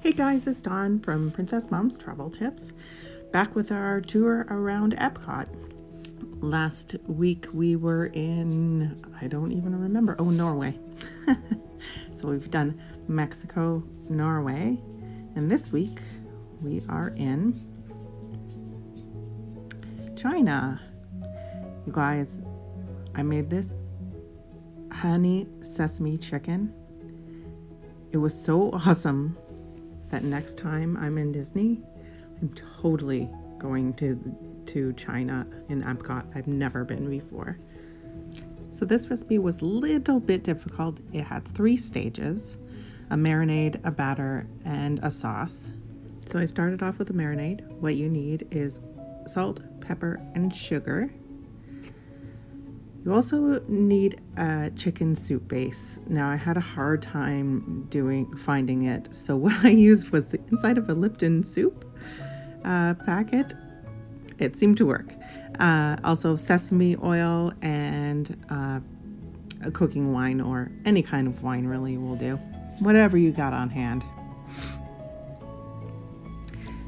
Hey guys, it's Dawn from Princess Mom's Travel Tips, back with our tour around Epcot. Last week we were in, I don't even remember, Norway. So we've done Mexico, Norway, and this week we are in China. You guys, I made this Honey Sesame Chicken. It was so awesome that next time I'm in Disney, I'm totally going to China in Epcot. I've never been before. So this recipe was a little bit difficult. It had 3 stages: a marinade, a batter, and a sauce. So I started off with a marinade. What you need is salt, pepper, and sugar. You also need a chicken soup base. Now I had a hard time finding it, so what I used was the inside of a Lipton soup packet. It seemed to work. Also sesame oil and a cooking wine, or any kind of wine really will do. Whatever you got on hand.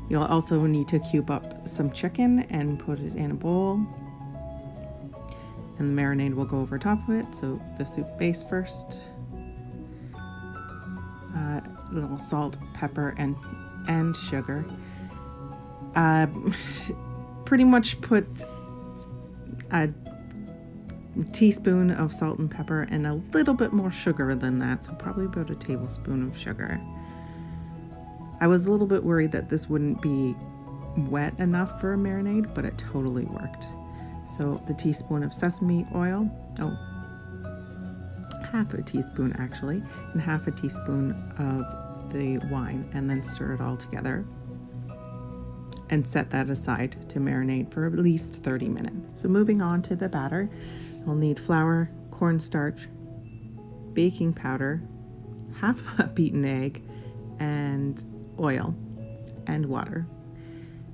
You'll also need to cube up some chicken and put it in a bowl. And the marinade will go over top of it. So the soup base first. A little salt, pepper, and sugar. Pretty much put a teaspoon of salt and pepper and a little bit more sugar than that. So probably about a tablespoon of sugar. I was a little bit worried that this wouldn't be wet enough for a marinade, but it totally worked. So the teaspoon of sesame oil, half a teaspoon actually, and half a teaspoon of the wine, and then stir it all together and set that aside to marinate for at least 30 minutes. So moving on to the batter, we'll need flour, cornstarch, baking powder, half a beaten egg, and oil and water.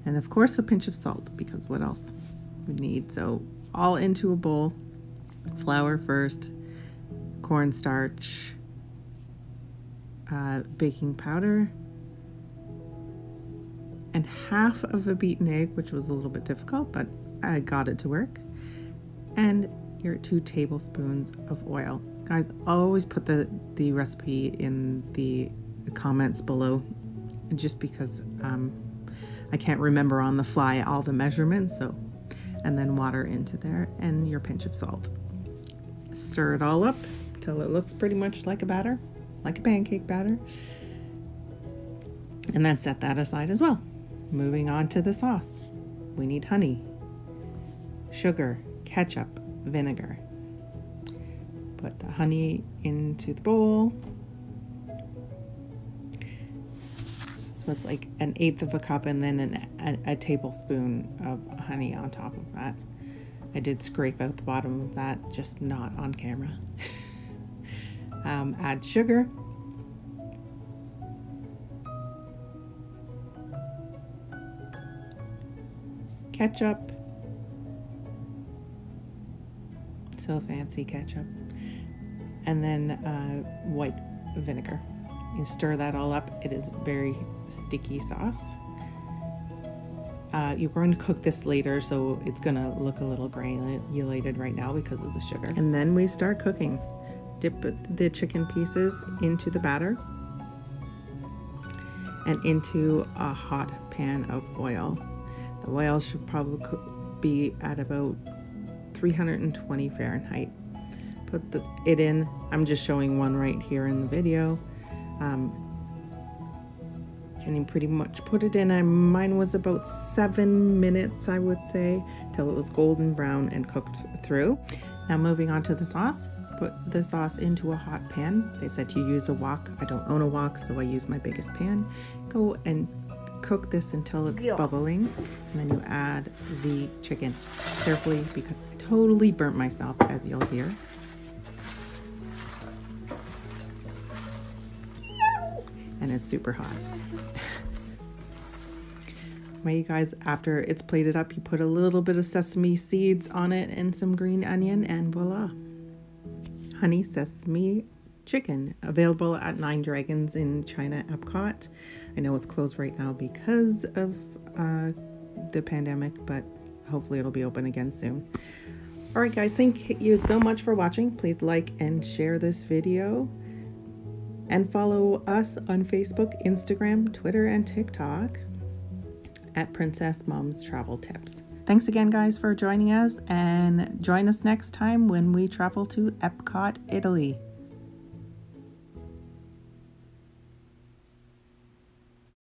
And of course a pinch of salt, because what else we need? So all into a bowl. Flour first, cornstarch, baking powder, and half of a beaten egg, which was a little bit difficult, but I got it to work, and your 2 tablespoons of oil. Guys, always put the recipe in the comments below, just because I can't remember on the fly all the measurements. So, and then water into there and your pinch of salt. Stir it all up till it looks pretty much like a batter, like a pancake batter. And then set that aside as well. Moving on to the sauce. We need honey, sugar, ketchup, vinegar. Put the honey into the bowl. So it's like 1/8 of a cup, and then a tablespoon of honey on top of that. I did scrape out the bottom of that, just not on camera. Add sugar. Ketchup. So fancy ketchup. And then white vinegar. You stir that all up. It is very sticky sauce. You're going to cook this later, so it's going to look a little granulated right now because of the sugar. And then we start cooking. Dip the chicken pieces into the batter and into a hot pan of oil. The oil should probably be at about 320 Fahrenheit. Put it in. I'm just showing one right here in the video. And you pretty much put it in. Mine was about 7 minutes, I would say, till it was golden brown and cooked through. Now moving on to the sauce. Put the sauce into a hot pan. They said to use a wok. I don't own a wok, so I use my biggest pan. Go and cook this until it's bubbling, and then you add the chicken carefully, because I totally burnt myself, as you'll hear. And it's super hot. Well, you guys, after it's plated up, you put a little bit of sesame seeds on it and some green onion, and voila. Honey Sesame Chicken, available at Nine Dragons in China Epcot. I know it's closed right now because of the pandemic, but hopefully it'll be open again soon. All right, guys, thank you so much for watching. Please like and share this video. And follow us on Facebook, Instagram, Twitter, and TikTok at Princess Mom's Travel Tips. Thanks again, guys, for joining us, and join us next time when we travel to Epcot, Italy.